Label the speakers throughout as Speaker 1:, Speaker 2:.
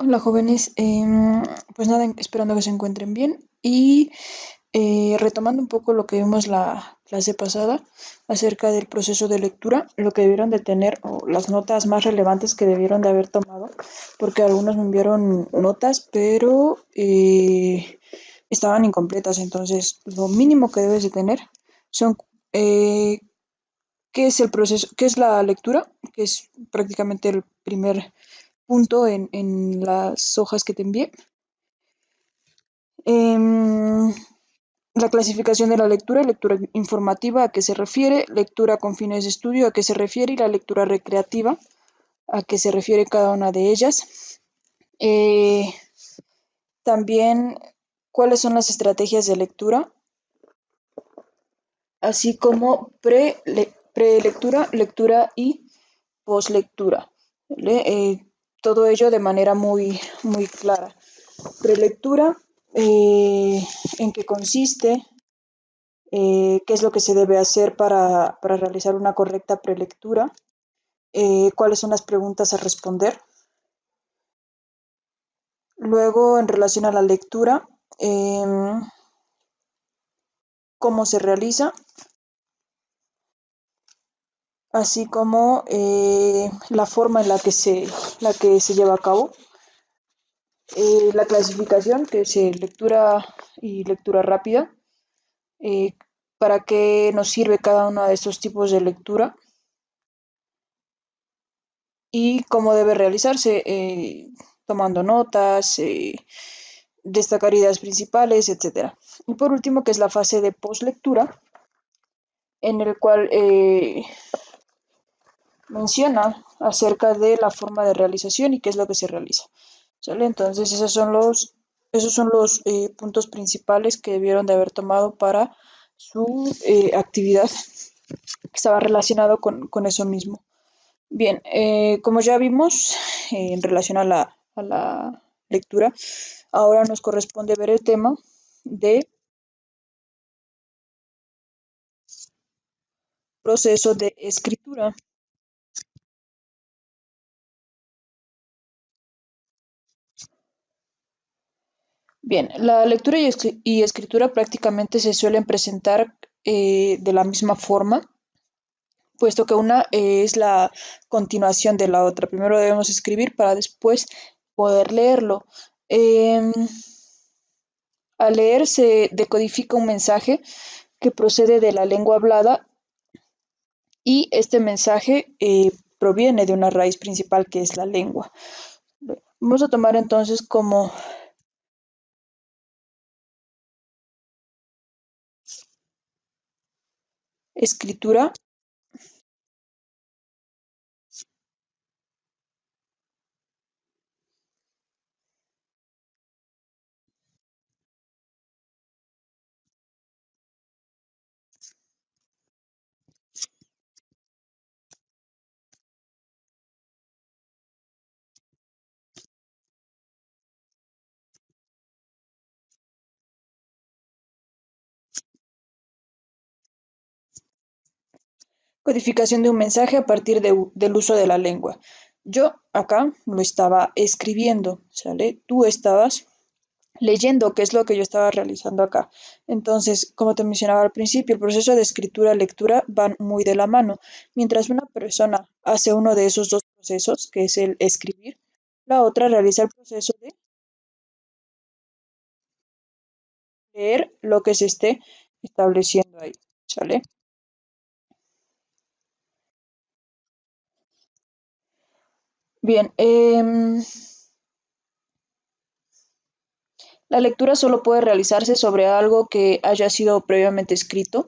Speaker 1: Hola jóvenes, pues nada, esperando que se encuentren bien y retomando un poco lo que vimos la clase pasada acerca del proceso de lectura, lo que debieron de tener o las notas más relevantes que debieron de haber tomado, porque algunos me enviaron notas, pero estaban incompletas, entonces lo mínimo que debes de tener son eh, qué es el proceso, qué es la lectura, que es prácticamente el primer punto en las hojas que te envié. Em, la clasificación de la lectura, lectura informativa, a qué se refiere, lectura con fines de estudio, a qué se refiere, y la lectura recreativa, a qué se refiere cada una de ellas. Eh, también, cuáles son las estrategias de lectura, así como prelectura, lectura y postlectura. ¿Vale? Todo ello de manera muy clara. Prelectura, en qué consiste, qué es lo que se debe hacer para realizar una correcta prelectura, cuáles son las preguntas a responder. Luego, en relación a la lectura, cómo se realiza, así como la forma en la que se lleva a cabo. La clasificación, que es lectura y lectura rápida, eh, para qué nos sirve cada uno de estos tipos de lectura y cómo debe realizarse, tomando notas, destacar ideas principales, etcétera. Y por último, que es la fase de postlectura, en el cual menciona acerca de la forma de realización y qué es lo que se realiza. ¿Sale? Entonces, esos son los puntos principales que debieron de haber tomado para su actividad que estaba relacionado con eso mismo. Bien, como ya vimos en relación a la lectura, ahora nos corresponde ver el tema de proceso de escritura. Bien, la lectura y escritura prácticamente se suelen presentar de la misma forma, puesto que una es la continuación de la otra. Primero debemos escribir para después poder leerlo. Em, Al leer se decodifica un mensaje que procede de la lengua hablada y este mensaje proviene de una raíz principal que es la lengua. Vamos a tomar entonces como escritura. Codificación de un mensaje a partir del uso de la lengua. Yo acá lo estaba escribiendo, ¿sale? Tú estabas leyendo, que es lo que yo estaba realizando acá. Entonces, como te mencionaba al principio, el proceso de escritura y lectura van muy de la mano. Mientras una persona hace uno de esos dos procesos, que es el escribir, la otra realiza el proceso de leer lo que se esté estableciendo ahí, ¿sale? Bien, la lectura solo puede realizarse sobre algo que haya sido previamente escrito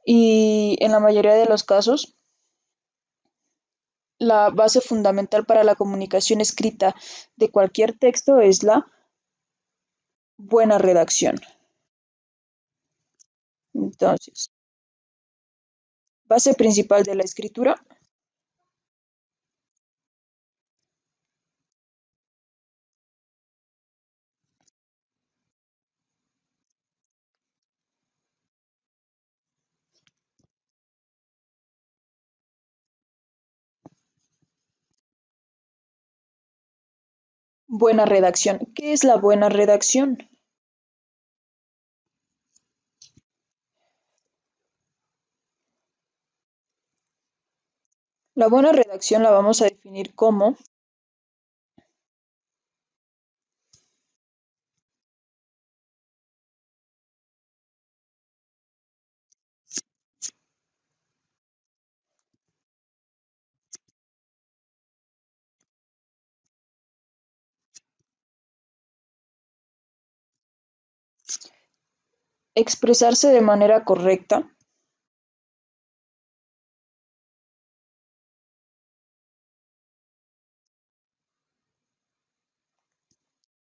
Speaker 1: y en la mayoría de los casos la base fundamental para la comunicación escrita de cualquier texto es la buena redacción. Entonces, base principal de la escritura. Buena redacción. ¿Qué es la buena redacción? La buena redacción la vamos a definir como expresarse de manera correcta,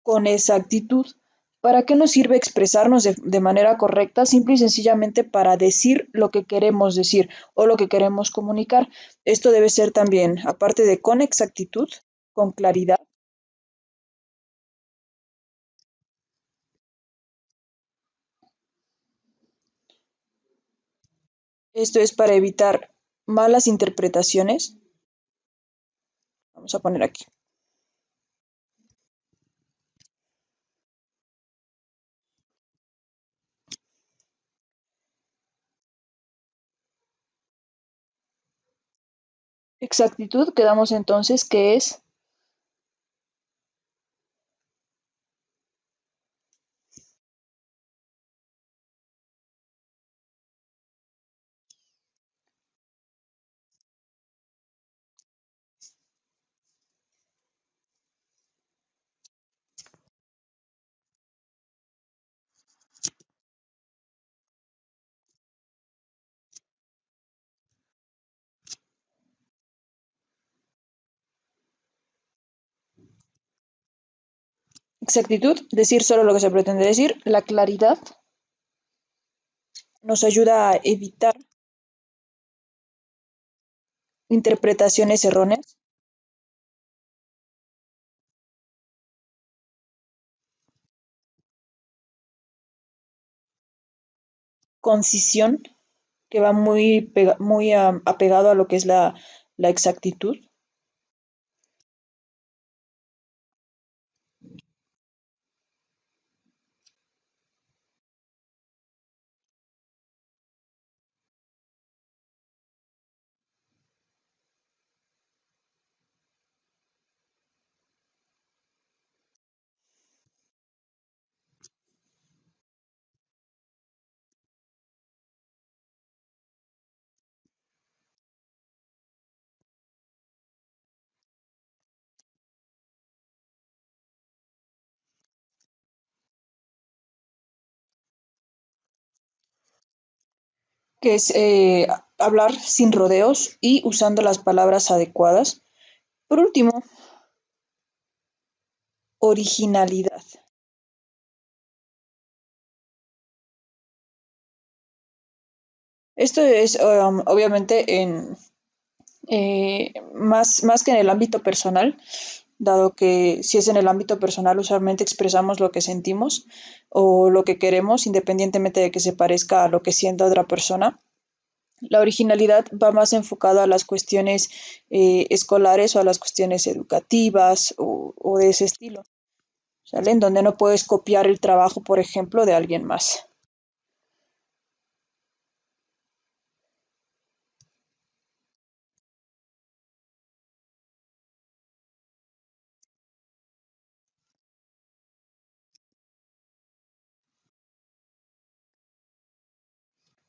Speaker 1: con exactitud. ¿Para qué nos sirve expresarnos de manera correcta? Simple y sencillamente para decir lo que queremos decir o lo que queremos comunicar. Esto debe ser también, aparte de con exactitud, con claridad. Esto es para evitar malas interpretaciones. Vamos a poner aquí. Exactitud, quedamos entonces que es exactitud, decir solo lo que se pretende decir. La claridad nos ayuda a evitar interpretaciones erróneas. Concisión, que va muy apegado a lo que es la exactitud. Que es hablar sin rodeos y usando las palabras adecuadas. Por último, originalidad. Esto es obviamente más que en el ámbito personal, dado que si es en el ámbito personal usualmente expresamos lo que sentimos o lo que queremos, independientemente de que se parezca a lo que sienta otra persona. La originalidad va más enfocada a las cuestiones escolares o a las cuestiones educativas o de ese estilo, ¿sale? En donde no puedes copiar el trabajo, por ejemplo, de alguien más.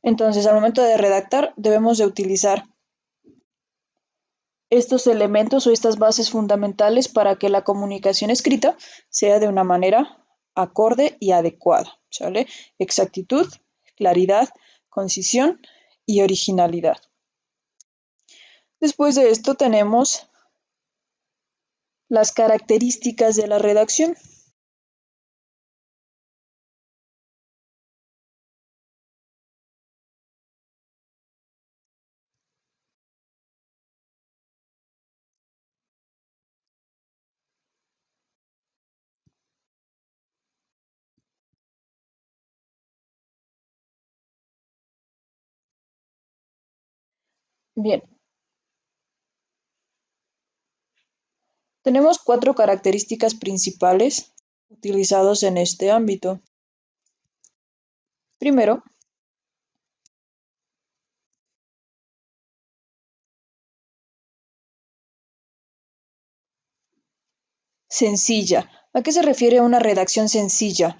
Speaker 1: Entonces, al momento de redactar, debemos de utilizar estos elementos o estas bases fundamentales para que la comunicación escrita sea de una manera acorde y adecuada, ¿sale? Exactitud, claridad, concisión y originalidad. Después de esto tenemos las características de la redacción. Bien, Tenemos cuatro características principales utilizados en este ámbito. Primero, sencilla. ¿A qué se refiere una redacción sencilla?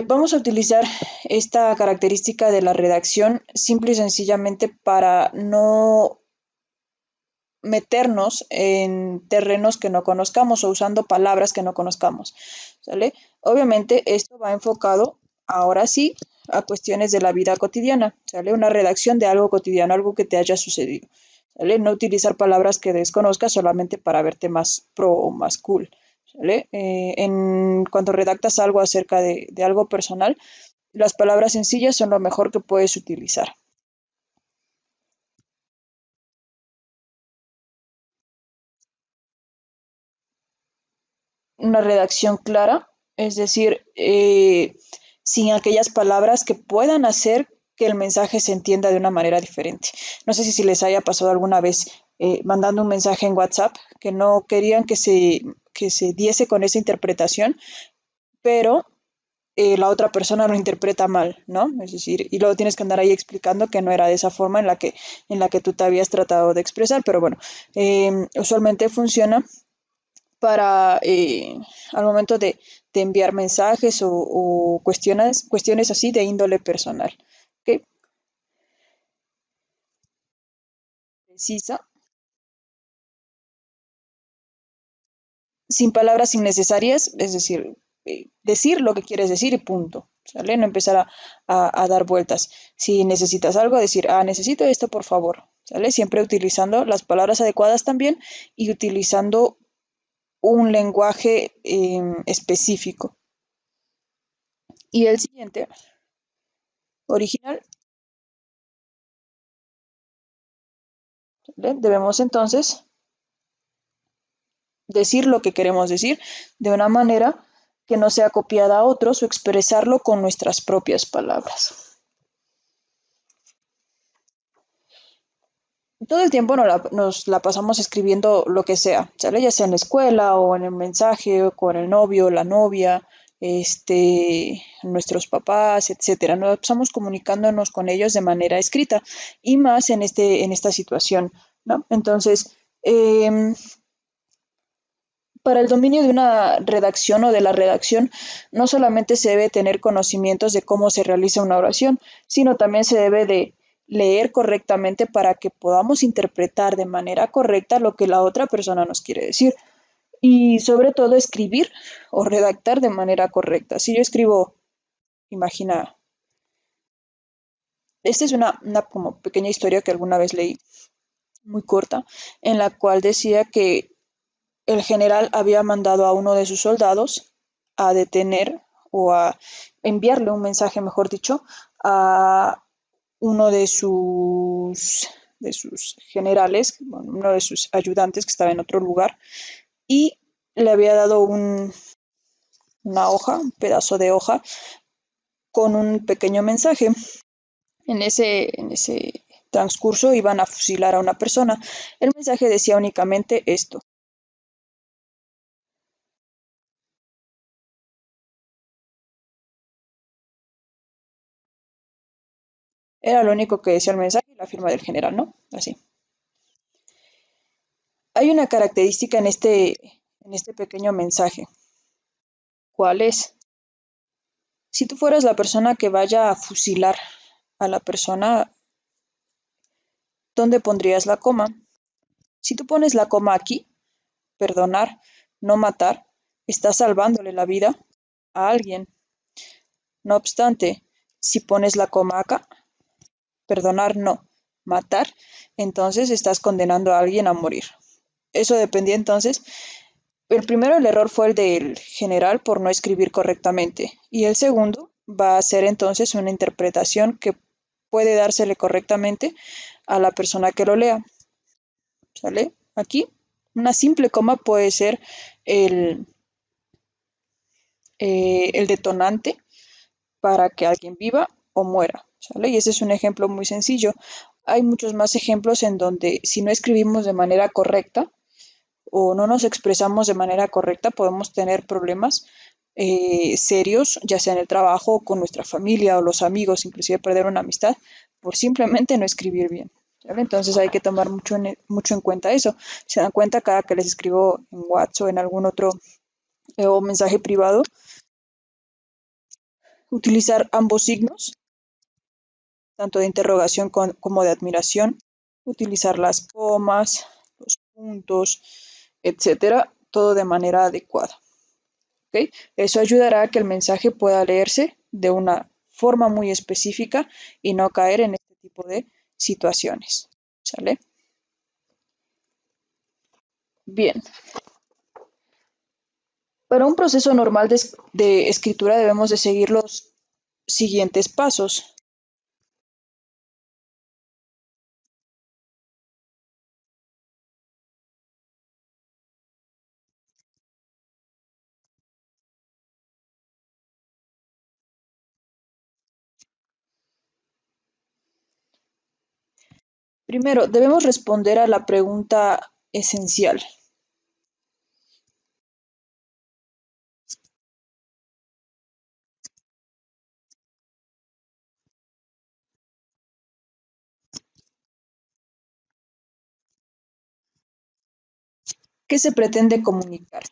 Speaker 1: Vamos a utilizar esta característica de la redacción simple y sencillamente para no meternos en terrenos que no conozcamos o usando palabras que no conozcamos, ¿sale? Obviamente esto va enfocado, ahora sí, a cuestiones de la vida cotidiana, ¿sale? Una redacción de algo cotidiano, algo que te haya sucedido, ¿sale? No utilizar palabras que desconozcas solamente para verte más pro o más cool, ¿sale? Cuando redactas algo acerca de algo personal, las palabras sencillas son lo mejor que puedes utilizar. Una redacción clara, es decir, sin aquellas palabras que puedan hacer que el mensaje se entienda de una manera diferente. No sé si les haya pasado alguna vez mandando un mensaje en WhatsApp que no querían que se diese con esa interpretación, pero la otra persona lo interpreta mal, ¿no? Es decir, y luego tienes que andar ahí explicando que no era de esa forma en la que tú te habías tratado de expresar, pero bueno, usualmente funciona para al momento de enviar mensajes o cuestiones así de índole personal. ¿Ok? Precisa, sin palabras innecesarias, es decir, decir lo que quieres decir y punto. ¿Sale? No empezar a dar vueltas. Si necesitas algo, decir, necesito esto, por favor. ¿Sale? Siempre utilizando las palabras adecuadas también y utilizando un lenguaje específico. Y el siguiente, original. ¿Vale? Debemos entonces decir lo que queremos decir de una manera que no sea copiada a otros o expresarlo con nuestras propias palabras. Todo el tiempo nos la pasamos escribiendo lo que sea, ¿sale? Ya sea en la escuela o en el mensaje o con el novio, la novia, nuestros papás, etcétera. Nos pasamos comunicándonos con ellos de manera escrita y más en esta situación, ¿no? Entonces, para el dominio de una redacción o de la redacción, no solamente se debe tener conocimientos de cómo se realiza una oración, sino también se debe de leer correctamente para que podamos interpretar de manera correcta lo que la otra persona nos quiere decir. Y sobre todo escribir o redactar de manera correcta. Si yo escribo, imagina, esta es una como pequeña historia que alguna vez leí, muy corta, en la cual decía que el general había mandado a uno de sus soldados a detener o a enviarle un mensaje, mejor dicho, a uno de sus generales, bueno, uno de sus ayudantes que estaba en otro lugar, y le había dado una hoja, un pedazo de hoja, con un pequeño mensaje. En ese transcurso iban a fusilar a una persona. El mensaje decía únicamente esto. Era lo único que decía el mensaje y la firma del general, ¿no? Así. Hay una característica en este pequeño mensaje. ¿Cuál es? Si tú fueras la persona que vaya a fusilar a la persona, ¿dónde pondrías la coma? Si tú pones la coma aquí, perdonar, no matar, estás salvándole la vida a alguien. No obstante, si pones la coma acá, perdonar, no, matar, entonces estás condenando a alguien a morir. Eso dependía entonces. El primero, el error fue el del general por no escribir correctamente. Y el segundo va a ser entonces una interpretación que puede dársele correctamente a la persona que lo lea. ¿Sale? Aquí, una simple coma puede ser el, el detonante para que alguien viva o muera. ¿Sale? Y ese es un ejemplo muy sencillo. Hay muchos más ejemplos en donde si no escribimos de manera correcta, o no nos expresamos de manera correcta, podemos tener problemas serios, ya sea en el trabajo, con nuestra familia o los amigos, inclusive perder una amistad por simplemente no escribir bien. ¿Vale? Entonces hay que tomar mucho en cuenta eso. Se dan cuenta cada que les escribo en WhatsApp o en algún otro o mensaje privado, utilizar ambos signos, tanto de interrogación como de admiración, utilizar las comas, los puntos, etcétera, todo de manera adecuada. ¿Ok? Eso ayudará a que el mensaje pueda leerse de una forma muy específica y no caer en este tipo de situaciones. ¿Sale? Bien, para un proceso normal de escritura debemos de seguir los siguientes pasos. Primero, debemos responder a la pregunta esencial. ¿Qué se pretende comunicar?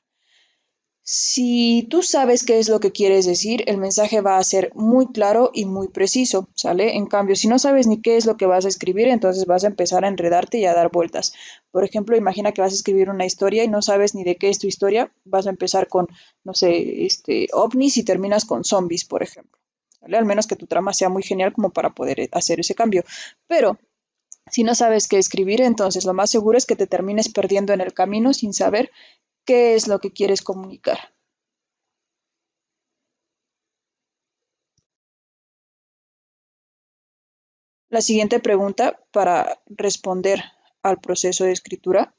Speaker 1: Si tú sabes qué es lo que quieres decir, el mensaje va a ser muy claro y muy preciso, ¿sale? En cambio, si no sabes ni qué es lo que vas a escribir, entonces vas a empezar a enredarte y a dar vueltas. Por ejemplo, imagina que vas a escribir una historia y no sabes ni de qué es tu historia, vas a empezar con, no sé, ovnis y terminas con zombies, por ejemplo. ¿Vale? Al menos que tu trama sea muy genial como para poder hacer ese cambio. Pero si no sabes qué escribir, entonces lo más seguro es que te termines perdiendo en el camino sin saber qué es lo que quieres comunicar. La siguiente pregunta para responder al proceso de escritura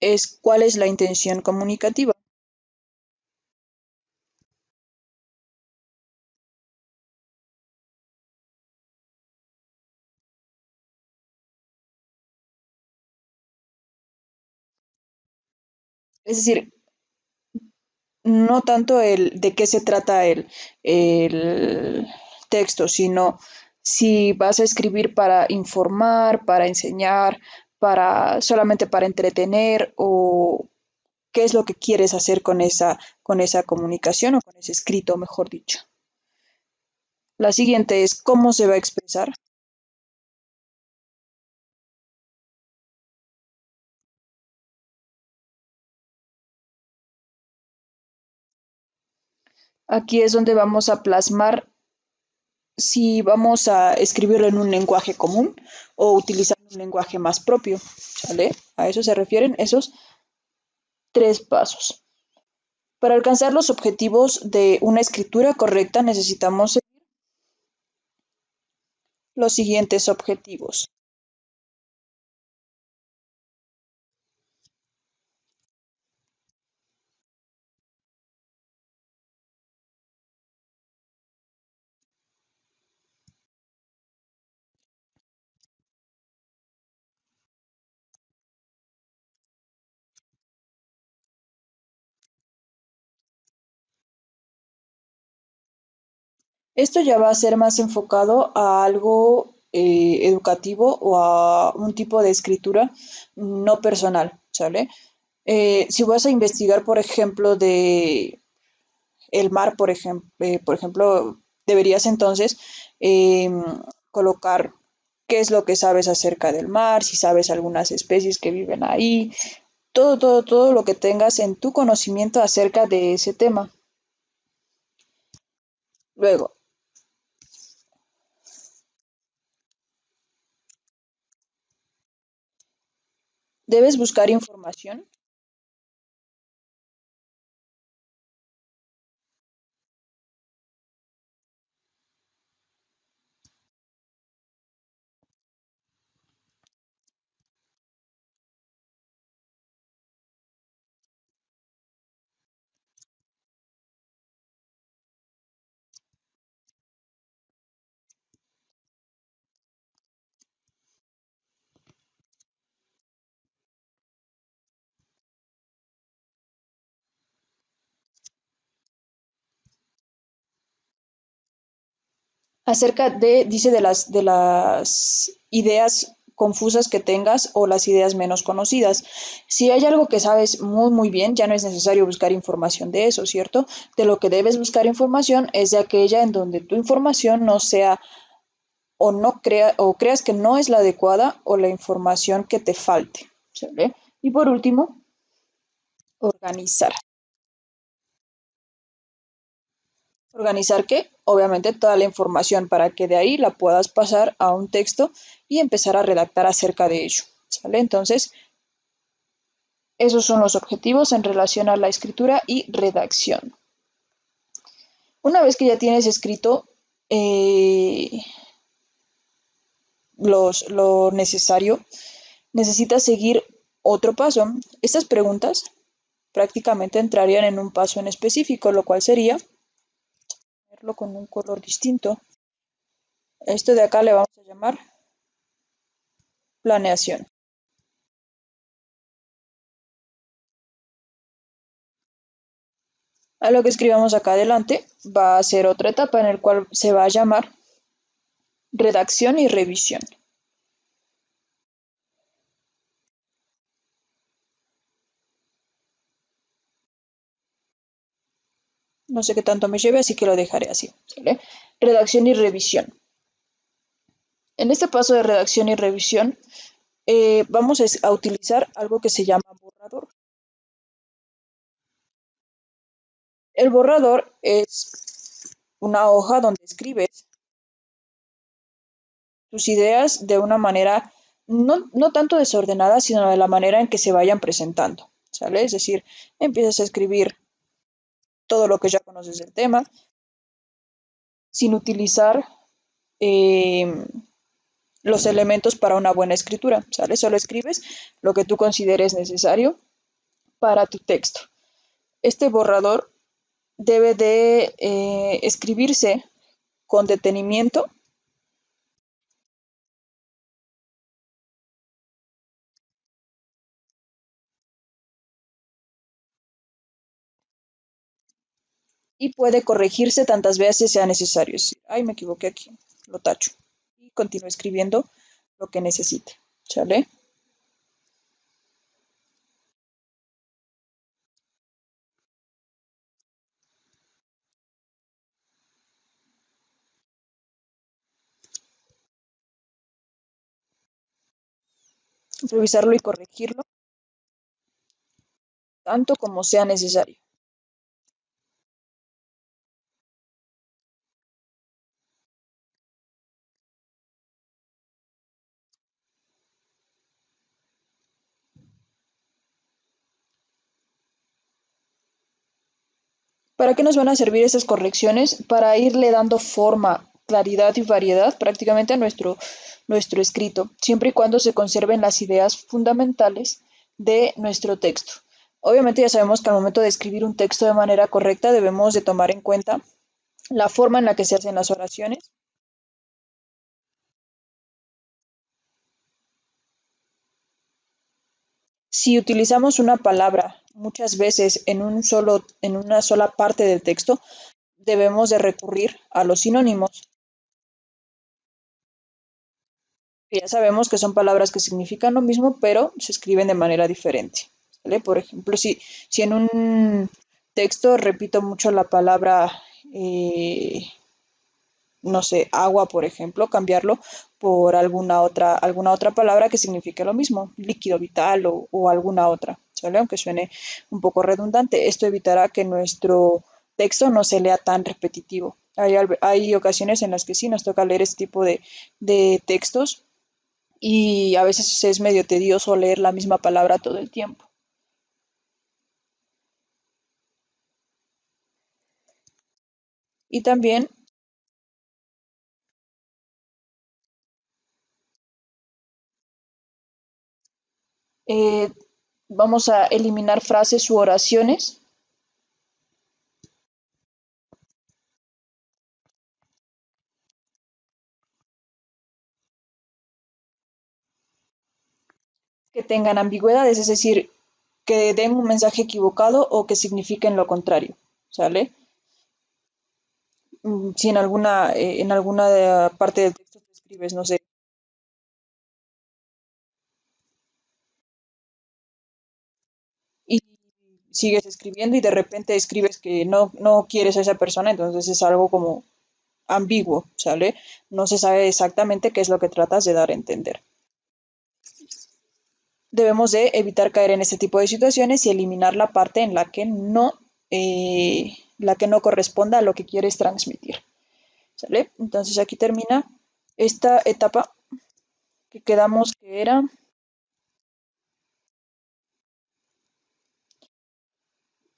Speaker 1: es ¿cuál es la intención comunicativa? Es decir, no tanto el de qué se trata el texto, sino si vas a escribir para informar, para enseñar, para solamente para entretener o qué es lo que quieres hacer con esa comunicación o con ese escrito, mejor dicho. La siguiente es cómo se va a expresar. Aquí es donde vamos a plasmar si vamos a escribirlo en un lenguaje común o utilizar un lenguaje más propio, ¿sale? A eso se refieren esos tres pasos. Para alcanzar los objetivos de una escritura correcta necesitamos los siguientes objetivos. Esto ya va a ser más enfocado a algo educativo o a un tipo de escritura no personal, ¿sale? Si vas a investigar, por ejemplo, de el mar, por ejemplo, deberías entonces eh, colocar qué es lo que sabes acerca del mar, si sabes algunas especies que viven ahí, todo lo que tengas en tu conocimiento acerca de ese tema. Luego, debes buscar información. acerca de, dice, de las ideas confusas que tengas o las ideas menos conocidas. Si hay algo que sabes muy muy bien, ya no es necesario buscar información de eso, ¿cierto? De lo que debes buscar información es de aquella en donde tu información no sea o no crea o creas que no es la adecuada o la información que te falte, ¿sale? Y por último, organizar. ¿Organizar qué? Obviamente toda la información para que de ahí la puedas pasar a un texto y empezar a redactar acerca de ello, ¿sale? Entonces, esos son los objetivos en relación a la escritura y redacción. Una vez que ya tienes escrito lo necesario, necesitas seguir otro paso. Estas preguntas prácticamente entrarían en un paso en específico, lo cual sería verlo con un color distinto. Esto de acá le vamos a llamar planeación. A lo que escribamos acá adelante va a ser otra etapa en la cual se va a llamar redacción y revisión. No sé qué tanto me lleve, así que lo dejaré así, ¿sale? Redacción y revisión. En este paso de redacción y revisión vamos a utilizar algo que se llama borrador. El borrador es una hoja donde escribes tus ideas de una manera no tanto desordenada, sino de la manera en que se vayan presentando, ¿sale? Es decir, empiezas a escribir todo lo que ya conoces del tema, sin utilizar eh, los elementos para una buena escritura, ¿sale? Solo escribes lo que tú consideres necesario para tu texto. Este borrador debe de escribirse con detenimiento y puede corregirse tantas veces sea necesario. Es decir, ay, me equivoqué aquí, lo tacho y continúo escribiendo lo que necesite, ¿sale? Revisarlo y corregirlo tanto como sea necesario. ¿Para qué nos van a servir esas correcciones? Para irle dando forma, claridad y variedad prácticamente a nuestro escrito, siempre y cuando se conserven las ideas fundamentales de nuestro texto. Obviamente ya sabemos que al momento de escribir un texto de manera correcta debemos de tomar en cuenta la forma en la que se hacen las oraciones. Si utilizamos una palabra muchas veces en una sola parte del texto, debemos de recurrir a los sinónimos. Ya sabemos que son palabras que significan lo mismo, pero se escriben de manera diferente. ¿Vale? Por ejemplo, si en un texto repito mucho la palabra, no sé, agua, por ejemplo, cambiarlo por alguna otra palabra que signifique lo mismo, líquido vital o alguna otra, ¿vale? Aunque suene un poco redundante, esto evitará que nuestro texto no se lea tan repetitivo. Hay ocasiones en las que sí nos toca leer este tipo de textos y a veces es medio tedioso leer la misma palabra todo el tiempo. Y también eh, vamos a eliminar frases u oraciones que tengan ambigüedades, es decir, que den un mensaje equivocado o que signifiquen lo contrario, ¿sale? Si en alguna parte del texto te escribes, no sé, y sigues escribiendo y de repente escribes que no quieres a esa persona, entonces es algo como ambiguo, ¿sale? No se sabe exactamente qué es lo que tratas de dar a entender. Debemos de evitar caer en este tipo de situaciones y eliminar la parte en la que no corresponda a lo que quieres transmitir, ¿sale? Entonces aquí termina esta etapa que quedamos que era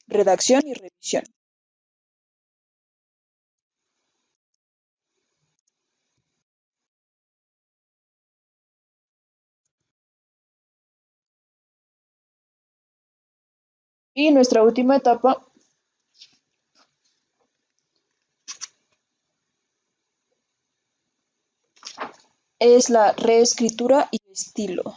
Speaker 1: redacción y revisión. Y nuestra última etapa es la reescritura y estilo.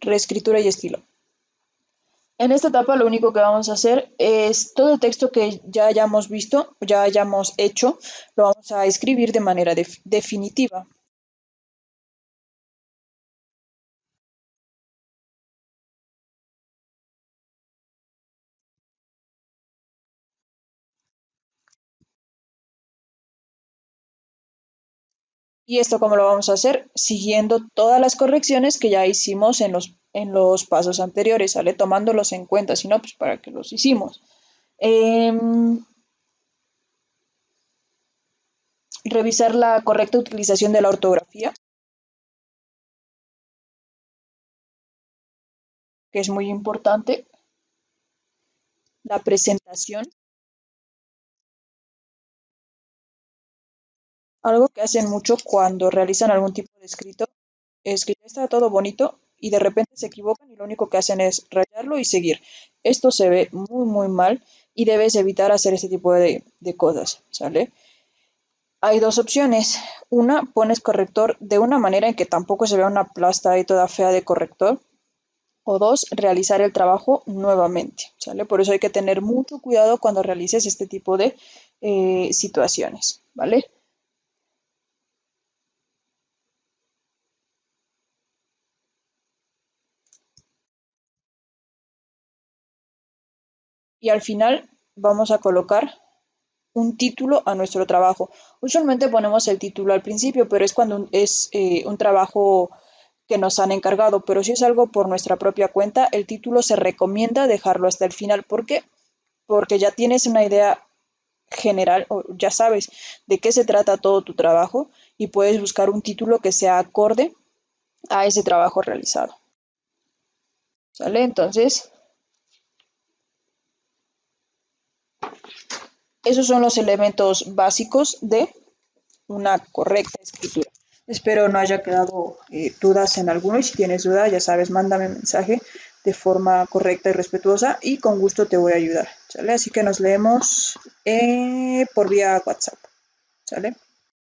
Speaker 1: Reescritura y estilo. En esta etapa lo único que vamos a hacer es todo el texto que ya hayamos visto, ya hayamos hecho, lo vamos a escribir de manera definitiva. ¿Y esto cómo lo vamos a hacer? Siguiendo todas las correcciones que ya hicimos en los pasos anteriores, ¿sale? Tomándolos en cuenta, si no, pues para qué los hicimos. Em, Revisar la correcta utilización de la ortografía, que es muy importante. La presentación, algo que hacen mucho cuando realizan algún tipo de escrito, es que ya está todo bonito y de repente se equivocan y lo único que hacen es rayarlo y seguir. Esto se ve muy, muy mal y debes evitar hacer este tipo de cosas, ¿sale? Hay dos opciones. Una, pones corrector de una manera en que tampoco se vea una plasta ahí toda fea de corrector. O dos, realizar el trabajo nuevamente, ¿sale? Por eso hay que tener mucho cuidado cuando realices este tipo de situaciones, ¿vale? Y al final vamos a colocar un título a nuestro trabajo. Usualmente ponemos el título al principio, pero es cuando es un trabajo que nos han encargado, pero si es algo por nuestra propia cuenta, el título se recomienda dejarlo hasta el final. ¿Por qué? Porque ya tienes una idea general, o ya sabes de qué se trata todo tu trabajo y puedes buscar un título que sea acorde a ese trabajo realizado. ¿Sale? Entonces, esos son los elementos básicos de una correcta escritura. Espero no haya quedado dudas en alguno y si tienes duda, ya sabes, mándame un mensaje de forma correcta y respetuosa y con gusto te voy a ayudar. ¿Sale? Así que nos leemos por vía WhatsApp. ¿Sale?